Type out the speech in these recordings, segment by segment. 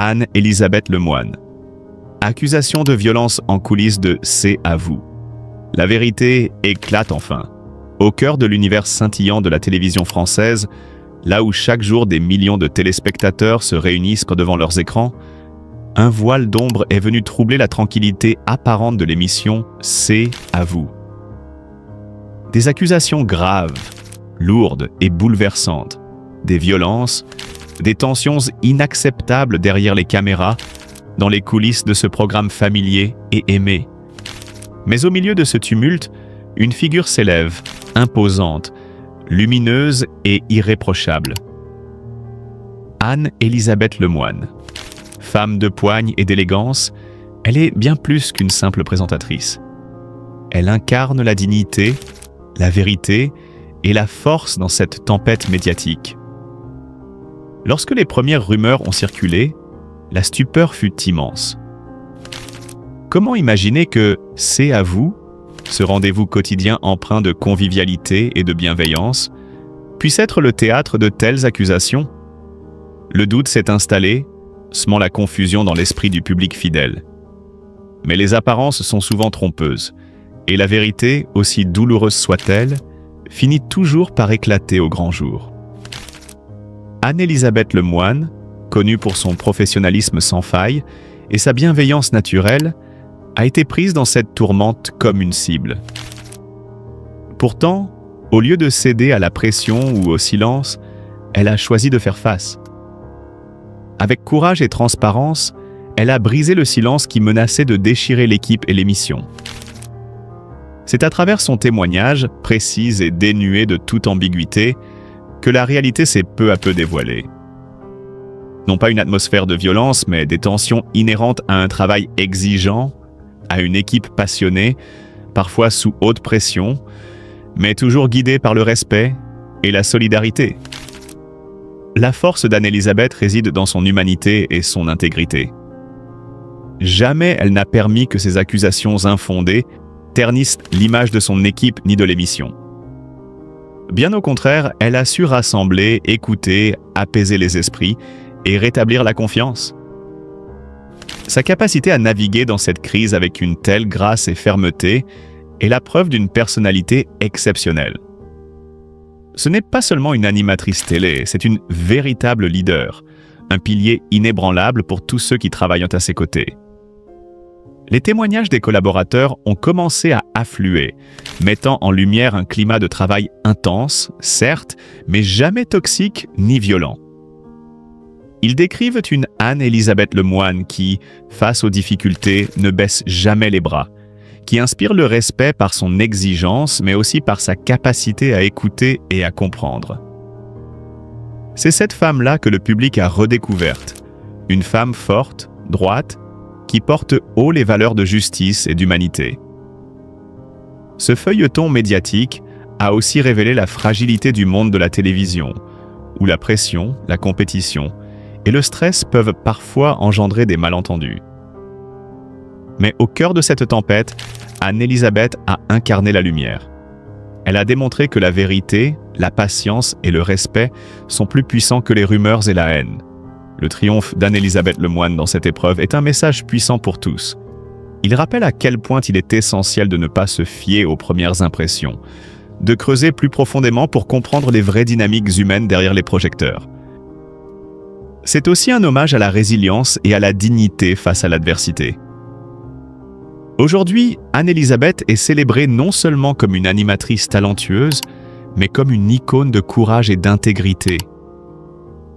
Anne-Elisabeth Lemoine. Accusation de violence en coulisses de C'est à vous. La vérité éclate enfin. Au cœur de l'univers scintillant de la télévision française, là où chaque jour des millions de téléspectateurs se réunissent devant leurs écrans, un voile d'ombre est venu troubler la tranquillité apparente de l'émission C'est à vous. Des accusations graves, lourdes et bouleversantes, des violences, des tensions inacceptables derrière les caméras, dans les coulisses de ce programme familier et aimé. Mais au milieu de ce tumulte, une figure s'élève, imposante, lumineuse et irréprochable. Anne-Elisabeth Lemoine. Femme de poigne et d'élégance, elle est bien plus qu'une simple présentatrice. Elle incarne la dignité, la vérité et la force dans cette tempête médiatique. Lorsque les premières rumeurs ont circulé, la stupeur fut immense. Comment imaginer que C'est à vous, ce rendez-vous quotidien empreint de convivialité et de bienveillance, puisse être le théâtre de telles accusations? Le doute s'est installé, semant la confusion dans l'esprit du public fidèle. Mais les apparences sont souvent trompeuses, et la vérité, aussi douloureuse soit-elle, finit toujours par éclater au grand jour. Anne-Elisabeth Lemoine, connue pour son professionnalisme sans faille et sa bienveillance naturelle, a été prise dans cette tourmente comme une cible. Pourtant, au lieu de céder à la pression ou au silence, elle a choisi de faire face. Avec courage et transparence, elle a brisé le silence qui menaçait de déchirer l'équipe et l'émission. C'est à travers son témoignage, précis et dénué de toute ambiguïté, que la réalité s'est peu à peu dévoilée. Non pas une atmosphère de violence, mais des tensions inhérentes à un travail exigeant, à une équipe passionnée, parfois sous haute pression, mais toujours guidée par le respect et la solidarité. La force d'Anne-Elisabeth réside dans son humanité et son intégrité. Jamais elle n'a permis que ces accusations infondées ternissent l'image de son équipe ni de l'émission. Bien au contraire, elle a su rassembler, écouter, apaiser les esprits et rétablir la confiance. Sa capacité à naviguer dans cette crise avec une telle grâce et fermeté est la preuve d'une personnalité exceptionnelle. Ce n'est pas seulement une animatrice télé, c'est une véritable leader, un pilier inébranlable pour tous ceux qui travaillent à ses côtés. Les témoignages des collaborateurs ont commencé à affluer, mettant en lumière un climat de travail intense, certes, mais jamais toxique ni violent. Ils décrivent une Anne-Elisabeth Lemoine qui, face aux difficultés, ne baisse jamais les bras, qui inspire le respect par son exigence, mais aussi par sa capacité à écouter et à comprendre. C'est cette femme-là que le public a redécouverte, une femme forte, droite, qui porte haut les valeurs de justice et d'humanité. Ce feuilleton médiatique a aussi révélé la fragilité du monde de la télévision, où la pression, la compétition et le stress peuvent parfois engendrer des malentendus. Mais au cœur de cette tempête, Anne-Elisabeth a incarné la lumière. Elle a démontré que la vérité, la patience et le respect sont plus puissants que les rumeurs et la haine. Le triomphe d'Anne-Elisabeth Lemoine dans cette épreuve est un message puissant pour tous. Il rappelle à quel point il est essentiel de ne pas se fier aux premières impressions, de creuser plus profondément pour comprendre les vraies dynamiques humaines derrière les projecteurs. C'est aussi un hommage à la résilience et à la dignité face à l'adversité. Aujourd'hui, Anne-Elisabeth est célébrée non seulement comme une animatrice talentueuse, mais comme une icône de courage et d'intégrité.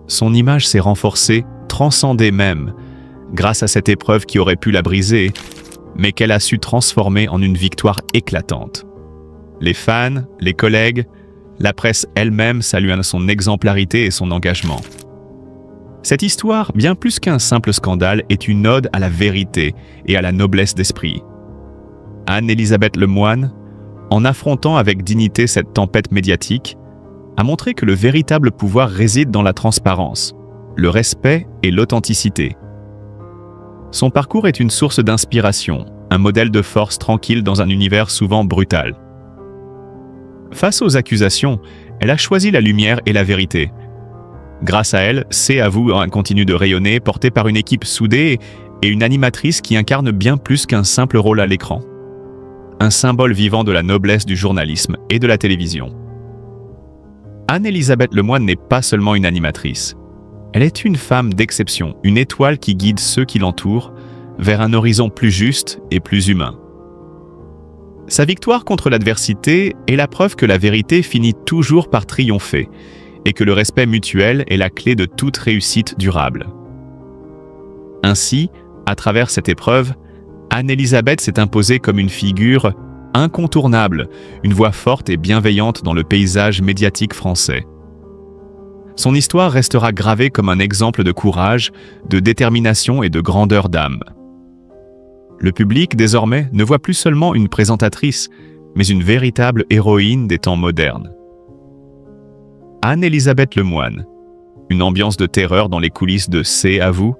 Son image s'est renforcée, transcendée même, grâce à cette épreuve qui aurait pu la briser, mais qu'elle a su transformer en une victoire éclatante. Les fans, les collègues, la presse elle-même saluent son exemplarité et son engagement. Cette histoire, bien plus qu'un simple scandale, est une ode à la vérité et à la noblesse d'esprit. Anne-Elisabeth Lemoine, en affrontant avec dignité cette tempête médiatique, a montré que le véritable pouvoir réside dans la transparence, le respect et l'authenticité. Son parcours est une source d'inspiration, un modèle de force tranquille dans un univers souvent brutal. Face aux accusations, elle a choisi la lumière et la vérité. Grâce à elle, C'est à vous continue de rayonner, porté par une équipe soudée et une animatrice qui incarne bien plus qu'un simple rôle à l'écran. Un symbole vivant de la noblesse du journalisme et de la télévision. Anne-Elisabeth Lemoine n'est pas seulement une animatrice. Elle est une femme d'exception, une étoile qui guide ceux qui l'entourent vers un horizon plus juste et plus humain. Sa victoire contre l'adversité est la preuve que la vérité finit toujours par triompher et que le respect mutuel est la clé de toute réussite durable. Ainsi, à travers cette épreuve, Anne-Elisabeth s'est imposée comme une figure incontournable, une voix forte et bienveillante dans le paysage médiatique français. Son histoire restera gravée comme un exemple de courage, de détermination et de grandeur d'âme. Le public, désormais, ne voit plus seulement une présentatrice, mais une véritable héroïne des temps modernes. Anne-Elisabeth Lemoine, une ambiance de terreur dans les coulisses de C'est à vous,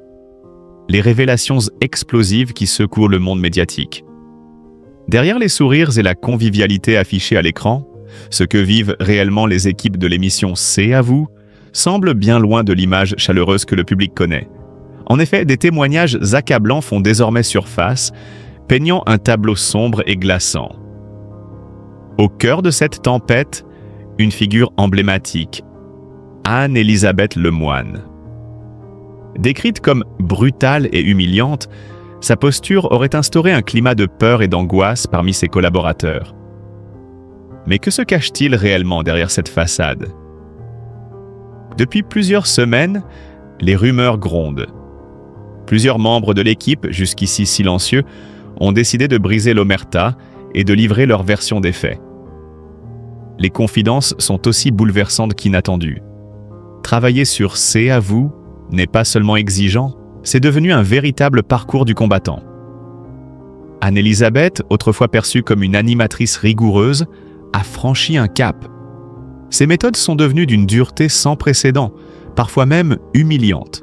les révélations explosives qui secouent le monde médiatique. Derrière les sourires et la convivialité affichée à l'écran, ce que vivent réellement les équipes de l'émission C'est à vous semble bien loin de l'image chaleureuse que le public connaît. En effet, des témoignages accablants font désormais surface, peignant un tableau sombre et glaçant. Au cœur de cette tempête, une figure emblématique, Anne-Elisabeth Lemoine. Décrite comme brutale et humiliante, sa posture aurait instauré un climat de peur et d'angoisse parmi ses collaborateurs. Mais que se cache-t-il réellement derrière cette façade? Depuis plusieurs semaines, les rumeurs grondent. Plusieurs membres de l'équipe, jusqu'ici silencieux, ont décidé de briser l'omerta et de livrer leur version des faits. Les confidences sont aussi bouleversantes qu'inattendues. Travailler sur C'est à vous n'est pas seulement exigeant, c'est devenu un véritable parcours du combattant. Anne-Elisabeth, autrefois perçue comme une animatrice rigoureuse, a franchi un cap. Ses méthodes sont devenues d'une dureté sans précédent, parfois même humiliante.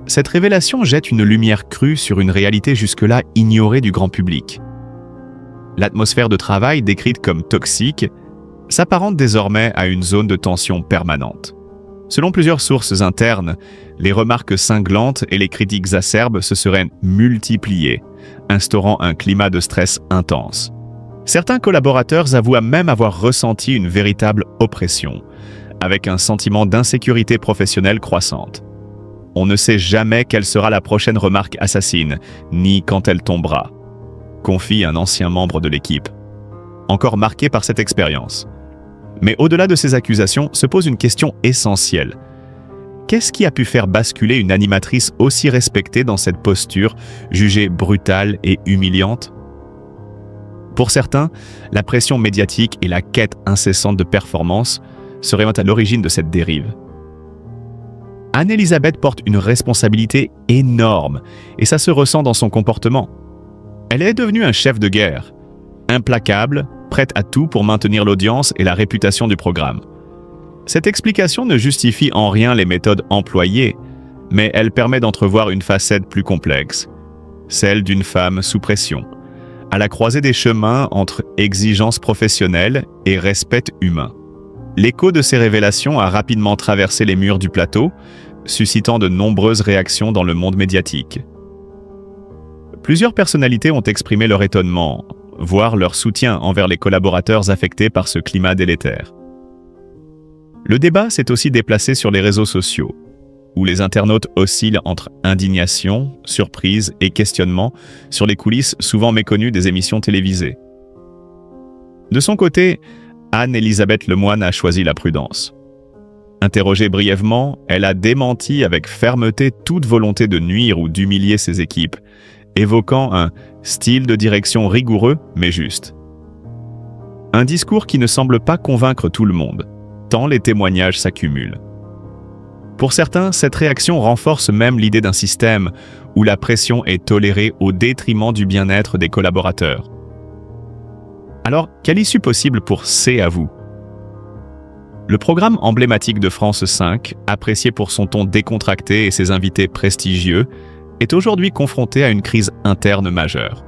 Cette révélation jette une lumière crue sur une réalité jusque-là ignorée du grand public. L'atmosphère de travail, décrite comme toxique, s'apparente désormais à une zone de tension permanente. Selon plusieurs sources internes, les remarques cinglantes et les critiques acerbes se seraient multipliées, instaurant un climat de stress intense. Certains collaborateurs avouent même avoir ressenti une véritable oppression, avec un sentiment d'insécurité professionnelle croissante. On ne sait jamais quelle sera la prochaine remarque assassine, ni quand elle tombera, confie un ancien membre de l'équipe, encore marqué par cette expérience. Mais au-delà de ces accusations, se pose une question essentielle. Qu'est-ce qui a pu faire basculer une animatrice aussi respectée dans cette posture, jugée brutale et humiliante? Pour certains, la pression médiatique et la quête incessante de performance seraient à l'origine de cette dérive. Anne-Elisabeth porte une responsabilité énorme, et ça se ressent dans son comportement. Elle est devenue un chef de guerre, implacable, prête à tout pour maintenir l'audience et la réputation du programme. Cette explication ne justifie en rien les méthodes employées, mais elle permet d'entrevoir une facette plus complexe, celle d'une femme sous pression, à la croisée des chemins entre exigence professionnelle et respect humain. L'écho de ces révélations a rapidement traversé les murs du plateau, suscitant de nombreuses réactions dans le monde médiatique. Plusieurs personnalités ont exprimé leur étonnement, voire leur soutien envers les collaborateurs affectés par ce climat délétère. Le débat s'est aussi déplacé sur les réseaux sociaux, où les internautes oscillent entre indignation, surprise et questionnement sur les coulisses souvent méconnues des émissions télévisées. De son côté, Anne-Elisabeth Lemoine a choisi la prudence. Interrogée brièvement, elle a démenti avec fermeté toute volonté de nuire ou d'humilier ses équipes, évoquant un style de direction rigoureux mais juste. Un discours qui ne semble pas convaincre tout le monde, tant les témoignages s'accumulent. Pour certains, cette réaction renforce même l'idée d'un système où la pression est tolérée au détriment du bien-être des collaborateurs. Alors, quelle issue possible pour C'est à vous? Le programme emblématique de France 5, apprécié pour son ton décontracté et ses invités prestigieux, est aujourd'hui confronté à une crise interne majeure.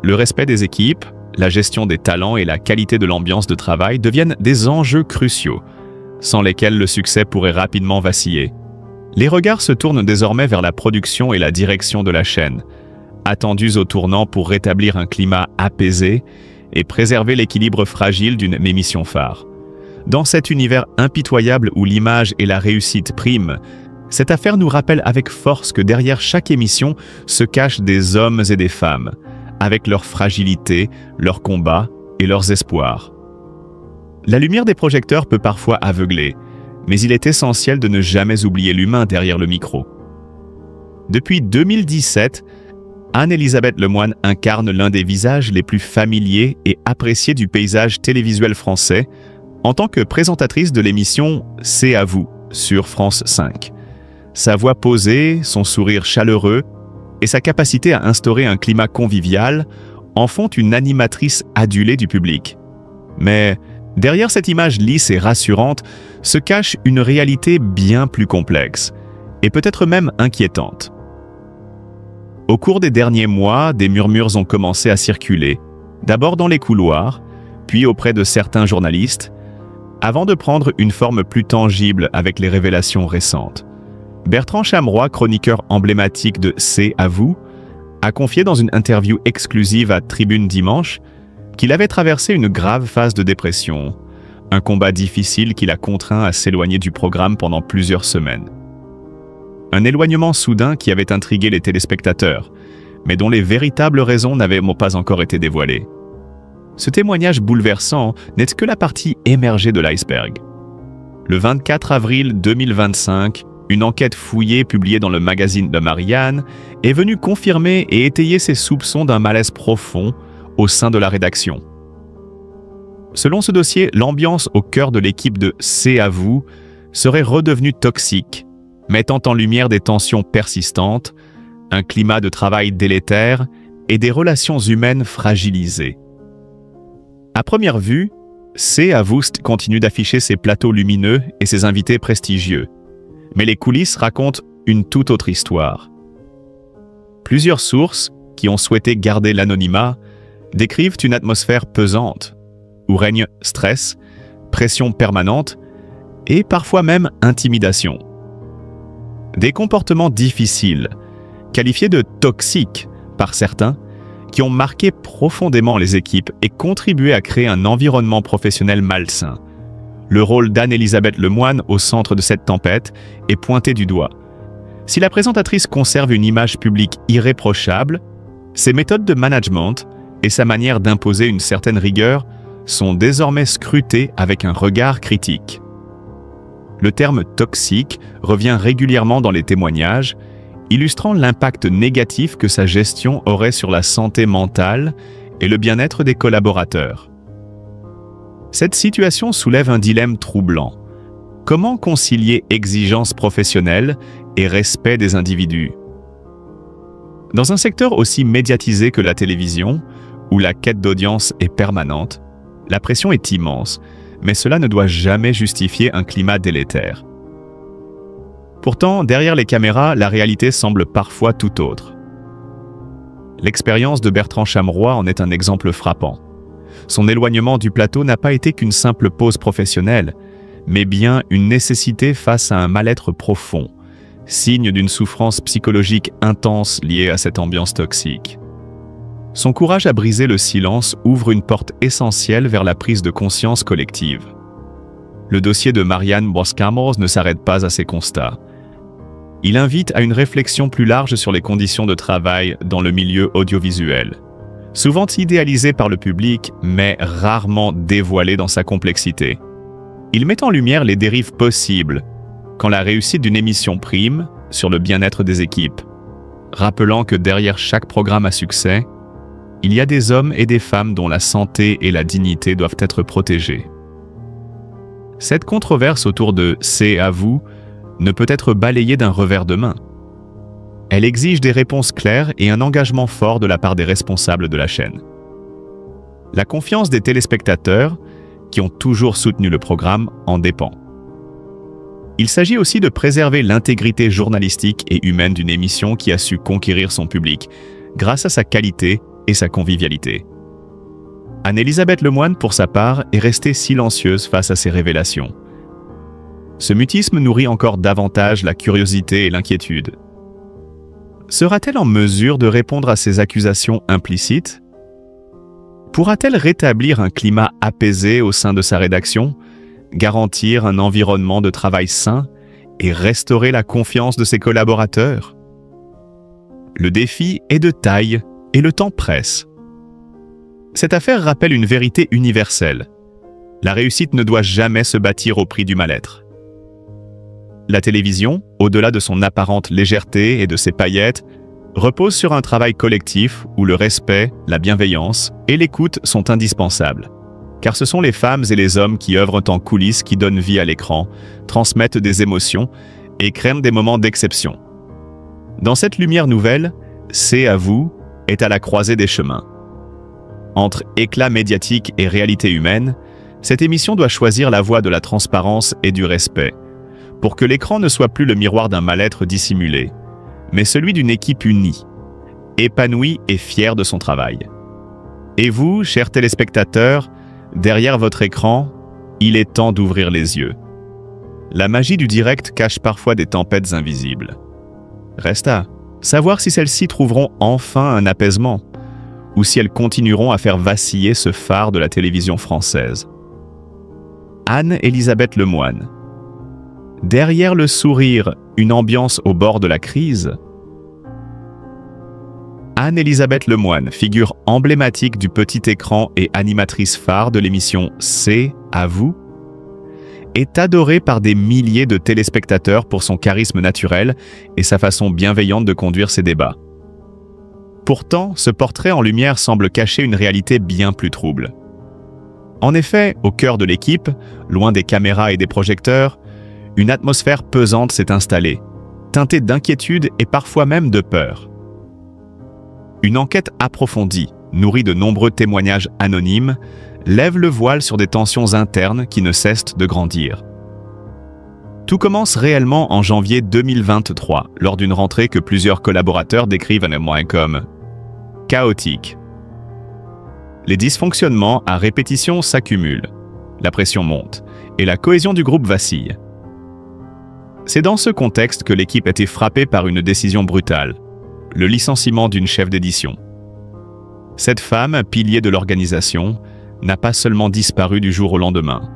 Le respect des équipes, la gestion des talents et la qualité de l'ambiance de travail deviennent des enjeux cruciaux, sans lesquels le succès pourrait rapidement vaciller. Les regards se tournent désormais vers la production et la direction de la chaîne, attendus au tournant pour rétablir un climat apaisé et préserver l'équilibre fragile d'une émission phare. Dans cet univers impitoyable où l'image et la réussite priment, cette affaire nous rappelle avec force que derrière chaque émission se cachent des hommes et des femmes, avec leurs fragilités, leurs combats et leurs espoirs. La lumière des projecteurs peut parfois aveugler, mais il est essentiel de ne jamais oublier l'humain derrière le micro. Depuis 2017, Anne-Elisabeth Lemoine incarne l'un des visages les plus familiers et appréciés du paysage télévisuel français en tant que présentatrice de l'émission « C'est à vous » sur France 5. Sa voix posée, son sourire chaleureux et sa capacité à instaurer un climat convivial en font une animatrice adulée du public. Mais derrière cette image lisse et rassurante se cache une réalité bien plus complexe et peut-être même inquiétante. Au cours des derniers mois, des murmures ont commencé à circuler, d'abord dans les couloirs, puis auprès de certains journalistes, avant de prendre une forme plus tangible avec les révélations récentes. Bertrand Chameroy, chroniqueur emblématique de C'est à vous, a confié dans une interview exclusive à Tribune Dimanche qu'il avait traversé une grave phase de dépression, un combat difficile qui l'a contraint à s'éloigner du programme pendant plusieurs semaines. Un éloignement soudain qui avait intrigué les téléspectateurs, mais dont les véritables raisons n'avaient pas encore été dévoilées. Ce témoignage bouleversant n'est que la partie émergée de l'iceberg. Le 24 avril 2025, une enquête fouillée publiée dans le magazine de Marianne est venue confirmer et étayer ces soupçons d'un malaise profond au sein de la rédaction. Selon ce dossier, l'ambiance au cœur de l'équipe de C'est à vous serait redevenue toxique, mettant en lumière des tensions persistantes, un climat de travail délétère et des relations humaines fragilisées. À première vue, C'est à vous continue d'afficher ses plateaux lumineux et ses invités prestigieux. Mais les coulisses racontent une toute autre histoire. Plusieurs sources, qui ont souhaité garder l'anonymat, décrivent une atmosphère pesante, où règne stress, pression permanente et parfois même intimidation. Des comportements difficiles, qualifiés de toxiques par certains, qui ont marqué profondément les équipes et contribué à créer un environnement professionnel malsain. Le rôle d'Anne-Elisabeth Lemoine au centre de cette tempête est pointé du doigt. Si la présentatrice conserve une image publique irréprochable, ses méthodes de management et sa manière d'imposer une certaine rigueur sont désormais scrutées avec un regard critique. Le terme « toxique » revient régulièrement dans les témoignages, illustrant l'impact négatif que sa gestion aurait sur la santé mentale et le bien-être des collaborateurs. Cette situation soulève un dilemme troublant. Comment concilier exigence professionnelle et respect des individus? Dans un secteur aussi médiatisé que la télévision, où la quête d'audience est permanente, la pression est immense, mais cela ne doit jamais justifier un climat délétère. Pourtant, derrière les caméras, la réalité semble parfois tout autre. L'expérience de Bertrand Chameroy en est un exemple frappant. Son éloignement du plateau n'a pas été qu'une simple pause professionnelle, mais bien une nécessité face à un mal-être profond, signe d'une souffrance psychologique intense liée à cette ambiance toxique. Son courage à briser le silence ouvre une porte essentielle vers la prise de conscience collective. Le dossier de Marianne Boscamos ne s'arrête pas à ces constats. Il invite à une réflexion plus large sur les conditions de travail dans le milieu audiovisuel. Souvent idéalisé par le public, mais rarement dévoilé dans sa complexité. Il met en lumière les dérives possibles quand la réussite d'une émission prime sur le bien-être des équipes, rappelant que derrière chaque programme à succès, il y a des hommes et des femmes dont la santé et la dignité doivent être protégées. Cette controverse autour de « C'est à vous » ne peut être balayée d'un revers de main. Elle exige des réponses claires et un engagement fort de la part des responsables de la chaîne. La confiance des téléspectateurs, qui ont toujours soutenu le programme, en dépend. Il s'agit aussi de préserver l'intégrité journalistique et humaine d'une émission qui a su conquérir son public, grâce à sa qualité et sa convivialité. Anne-Elisabeth Lemoine, pour sa part, est restée silencieuse face à ces révélations. Ce mutisme nourrit encore davantage la curiosité et l'inquiétude. Sera-t-elle en mesure de répondre à ces accusations implicites? Pourra-t-elle rétablir un climat apaisé au sein de sa rédaction, garantir un environnement de travail sain et restaurer la confiance de ses collaborateurs? Le défi est de taille et le temps presse. Cette affaire rappelle une vérité universelle. La réussite ne doit jamais se bâtir au prix du mal-être. La télévision, au-delà de son apparente légèreté et de ses paillettes, repose sur un travail collectif où le respect, la bienveillance et l'écoute sont indispensables. Car ce sont les femmes et les hommes qui œuvrent en coulisses qui donnent vie à l'écran, transmettent des émotions et créent des moments d'exception. Dans cette lumière nouvelle, C'est à vous est à la croisée des chemins. Entre éclat médiatique et réalité humaine, cette émission doit choisir la voie de la transparence et du respect, pour que l'écran ne soit plus le miroir d'un mal-être dissimulé, mais celui d'une équipe unie, épanouie et fière de son travail. Et vous, chers téléspectateurs, derrière votre écran, il est temps d'ouvrir les yeux. La magie du direct cache parfois des tempêtes invisibles. Reste à savoir si celles-ci trouveront enfin un apaisement, ou si elles continueront à faire vaciller ce phare de la télévision française. Anne-Elisabeth Lemoine. Derrière le sourire, une ambiance au bord de la crise. Anne-Elisabeth Lemoine, figure emblématique du petit écran et animatrice phare de l'émission C'est à vous, est adorée par des milliers de téléspectateurs pour son charisme naturel et sa façon bienveillante de conduire ses débats. Pourtant, ce portrait en lumière semble cacher une réalité bien plus trouble. En effet, au cœur de l'équipe, loin des caméras et des projecteurs, une atmosphère pesante s'est installée, teintée d'inquiétude et parfois même de peur. Une enquête approfondie, nourrie de nombreux témoignages anonymes, lève le voile sur des tensions internes qui ne cessent de grandir. Tout commence réellement en janvier 2023, lors d'une rentrée que plusieurs collaborateurs décrivent comme chaotique. Les dysfonctionnements à répétition s'accumulent, la pression monte et la cohésion du groupe vacille. C'est dans ce contexte que l'équipe a été frappée par une décision brutale, le licenciement d'une chef d'édition. Cette femme, pilier de l'organisation, n'a pas seulement disparu du jour au lendemain.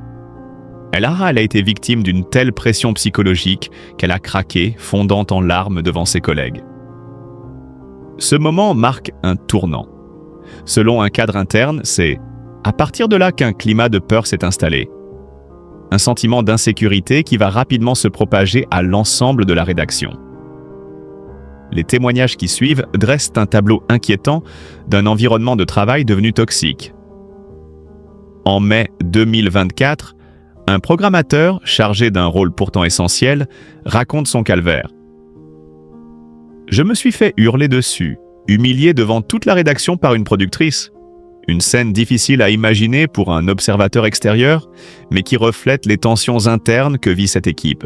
Elle a été victime d'une telle pression psychologique qu'elle a craqué, fondant en larmes devant ses collègues. Ce moment marque un tournant. Selon un cadre interne, c'est à partir de là qu'un climat de peur s'est installé. Un sentiment d'insécurité qui va rapidement se propager à l'ensemble de la rédaction. Les témoignages qui suivent dressent un tableau inquiétant d'un environnement de travail devenu toxique. En mai 2024, un programmateur chargé d'un rôle pourtant essentiel raconte son calvaire. « Je me suis fait hurler dessus, humilié devant toute la rédaction par une productrice. Une scène difficile à imaginer pour un observateur extérieur, mais qui reflète les tensions internes que vit cette équipe.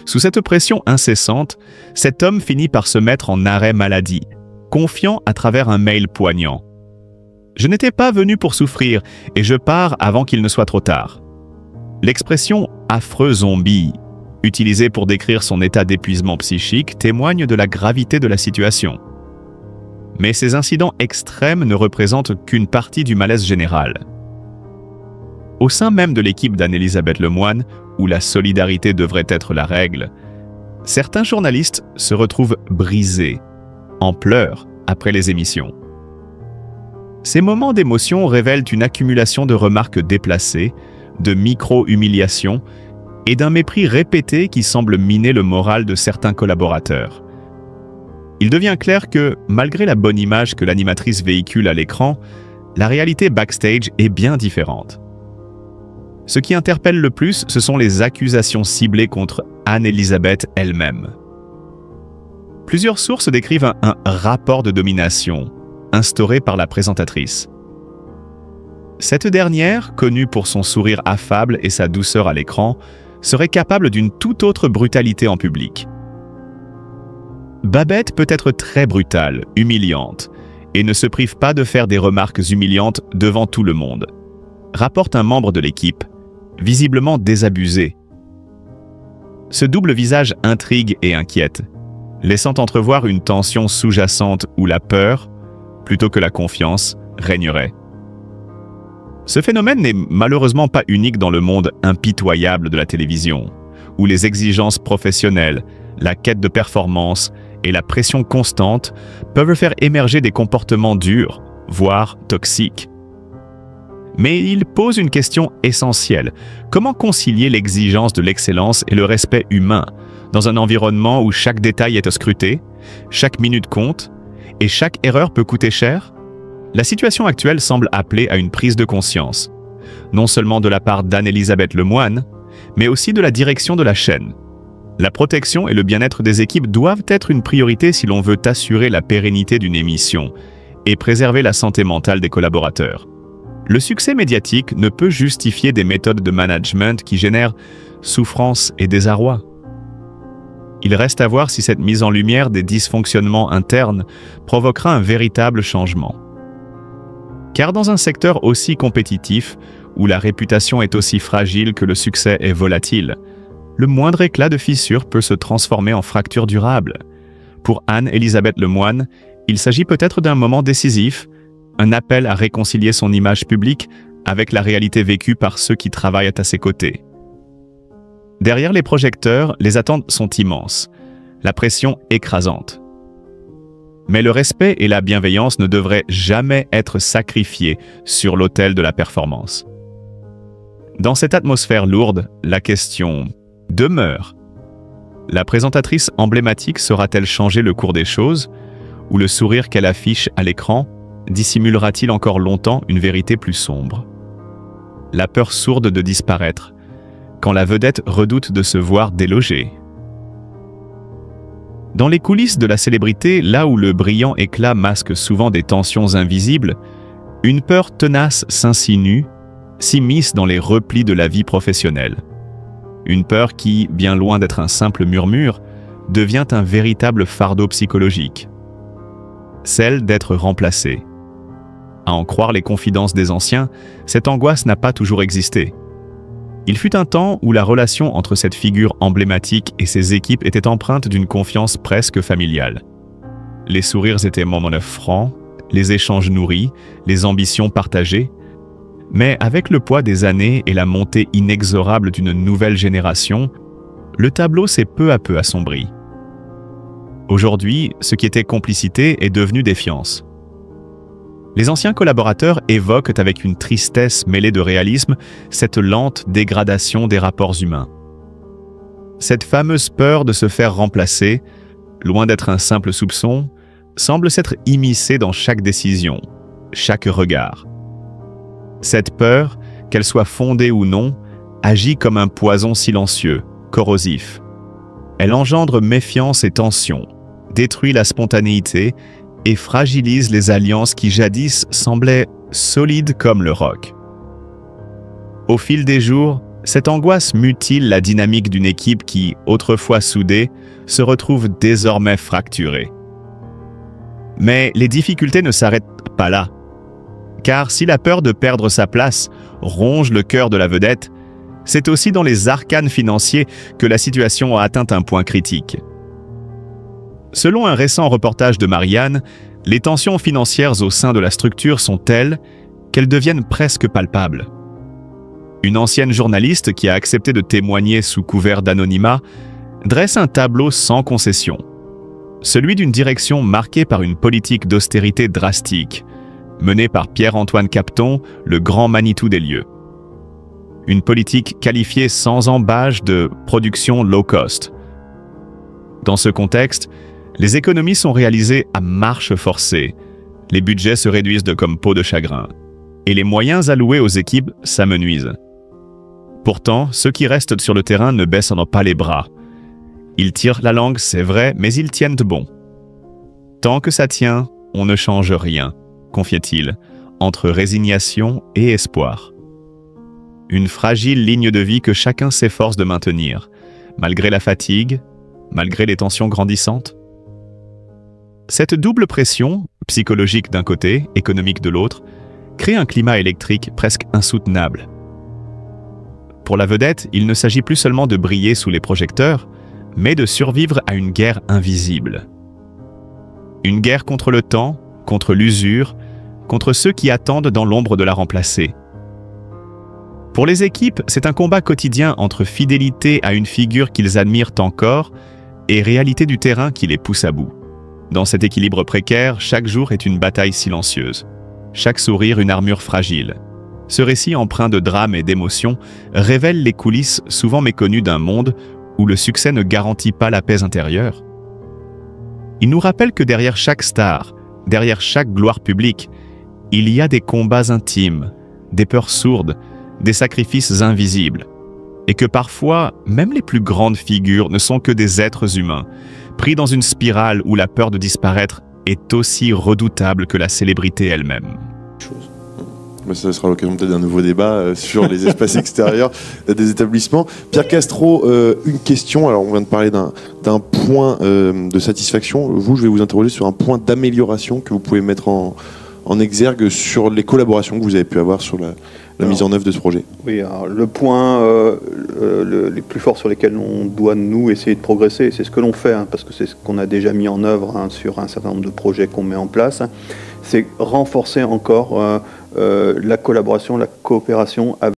Sous cette pression incessante, cet homme finit par se mettre en arrêt maladie, confiant à travers un mail poignant. Je n'étais pas venu pour souffrir et je pars avant qu'il ne soit trop tard. » L'expression « affreux zombie », utilisée pour décrire son état d'épuisement psychique, témoigne de la gravité de la situation. Mais ces incidents extrêmes ne représentent qu'une partie du malaise général. Au sein même de l'équipe d'Anne-Elisabeth Lemoine, où la solidarité devrait être la règle, certains journalistes se retrouvent brisés, en pleurs après les émissions. Ces moments d'émotion révèlent une accumulation de remarques déplacées, de micro-humiliations et d'un mépris répété qui semble miner le moral de certains collaborateurs. Il devient clair que, malgré la bonne image que l'animatrice véhicule à l'écran, la réalité backstage est bien différente. Ce qui interpelle le plus, ce sont les accusations ciblées contre Anne-Elisabeth elle-même. Plusieurs sources décrivent un rapport de domination instauré par la présentatrice. Cette dernière, connue pour son sourire affable et sa douceur à l'écran, serait capable d'une toute autre brutalité en public. Babette peut être très brutale, humiliante, et ne se prive pas de faire des remarques humiliantes devant tout le monde, rapporte un membre de l'équipe, visiblement désabusé. Ce double visage intrigue et inquiète, laissant entrevoir une tension sous-jacente où la peur, plutôt que la confiance, régnerait. Ce phénomène n'est malheureusement pas unique dans le monde impitoyable de la télévision, où les exigences professionnelles, la quête de performance et la pression constante peuvent faire émerger des comportements durs, voire toxiques. Mais il pose une question essentielle. Comment concilier l'exigence de l'excellence et le respect humain dans un environnement où chaque détail est scruté, chaque minute compte et chaque erreur peut coûter cher? La situation actuelle semble appeler à une prise de conscience, non seulement de la part d'Anne-Elisabeth Lemoine, mais aussi de la direction de la chaîne. La protection et le bien-être des équipes doivent être une priorité si l'on veut assurer la pérennité d'une émission et préserver la santé mentale des collaborateurs. Le succès médiatique ne peut justifier des méthodes de management qui génèrent souffrance et désarroi. Il reste à voir si cette mise en lumière des dysfonctionnements internes provoquera un véritable changement. Car dans un secteur aussi compétitif, où la réputation est aussi fragile que le succès est volatile, le moindre éclat de fissure peut se transformer en fracture durable. Pour Anne-Elisabeth Lemoine, il s'agit peut-être d'un moment décisif, un appel à réconcilier son image publique avec la réalité vécue par ceux qui travaillent à ses côtés. Derrière les projecteurs, les attentes sont immenses, la pression écrasante. Mais le respect et la bienveillance ne devraient jamais être sacrifiés sur l'autel de la performance. Dans cette atmosphère lourde, la question demeure. La présentatrice emblématique saura-t-elle changer le cours des choses, ou le sourire qu'elle affiche à l'écran dissimulera-t-il encore longtemps une vérité plus sombre? La peur sourde de disparaître, quand la vedette redoute de se voir délogée. Dans les coulisses de la célébrité, là où le brillant éclat masque souvent des tensions invisibles, une peur tenace s'insinue, s'immisce dans les replis de la vie professionnelle. Une peur qui, bien loin d'être un simple murmure, devient un véritable fardeau psychologique. Celle d'être remplacée. À en croire les confidences des anciens, cette angoisse n'a pas toujours existé. Il fut un temps où la relation entre cette figure emblématique et ses équipes était empreinte d'une confiance presque familiale. Les sourires étaient moments francs, les échanges nourris, les ambitions partagées. Mais avec le poids des années et la montée inexorable d'une nouvelle génération, le tableau s'est peu à peu assombri. Aujourd'hui, ce qui était complicité est devenu défiance. Les anciens collaborateurs évoquent avec une tristesse mêlée de réalisme cette lente dégradation des rapports humains. Cette fameuse peur de se faire remplacer, loin d'être un simple soupçon, semble s'être immiscée dans chaque décision, chaque regard. Cette peur, qu'elle soit fondée ou non, agit comme un poison silencieux, corrosif. Elle engendre méfiance et tension, détruit la spontanéité et fragilise les alliances qui jadis semblaient solides comme le roc. Au fil des jours, cette angoisse mutile la dynamique d'une équipe qui, autrefois soudée, se retrouve désormais fracturée. Mais les difficultés ne s'arrêtent pas là. Car si la peur de perdre sa place ronge le cœur de la vedette, c'est aussi dans les arcanes financiers que la situation a atteint un point critique. Selon un récent reportage de Marianne, les tensions financières au sein de la structure sont telles qu'elles deviennent presque palpables. Une ancienne journaliste qui a accepté de témoigner sous couvert d'anonymat dresse un tableau sans concession. Celui d'une direction marquée par une politique d'austérité drastique, menée par Pierre-Antoine Capton, le grand Manitou des lieux. Une politique qualifiée sans embâche de production low cost. Dans ce contexte, les économies sont réalisées à marche forcée, les budgets se réduisent de comme peau de chagrin, et les moyens alloués aux équipes s'amenuisent. Pourtant, ceux qui restent sur le terrain ne baissent pas les bras. Ils tirent la langue, c'est vrai, mais ils tiennent bon. Tant que ça tient, on ne change rien, confiait-il, entre résignation et espoir. Une fragile ligne de vie que chacun s'efforce de maintenir, malgré la fatigue, malgré les tensions grandissantes. Cette double pression, psychologique d'un côté, économique de l'autre, crée un climat électrique presque insoutenable. Pour la vedette, il ne s'agit plus seulement de briller sous les projecteurs, mais de survivre à une guerre invisible. Une guerre contre le temps, contre l'usure, contre ceux qui attendent dans l'ombre de la remplacer. Pour les équipes, c'est un combat quotidien entre fidélité à une figure qu'ils admirent encore et réalité du terrain qui les pousse à bout. Dans cet équilibre précaire, chaque jour est une bataille silencieuse. Chaque sourire une armure fragile. Ce récit empreint de drame et d'émotion révèle les coulisses souvent méconnues d'un monde où le succès ne garantit pas la paix intérieure. Il nous rappelle que derrière chaque star, derrière chaque gloire publique, il y a des combats intimes, des peurs sourdes, des sacrifices invisibles, et que parfois, même les plus grandes figures ne sont que des êtres humains, pris dans une spirale où la peur de disparaître est aussi redoutable que la célébrité elle-même. Ça sera l'occasion peut-être d'un nouveau débat sur les espaces extérieurs des établissements. Pierre Castro, une question. Alors, on vient de parler d'un point de satisfaction. Vous, je vais vous interroger sur un point d'amélioration que vous pouvez mettre en exergue sur les collaborations que vous avez pu avoir sur la mise en œuvre de ce projet. Oui, alors, le point les plus forts sur lesquels on doit, nous, essayer de progresser, c'est ce que l'on fait, parce que c'est ce qu'on a déjà mis en œuvre sur un certain nombre de projets qu'on met en place, c'est renforcer encore la collaboration, la coopération avec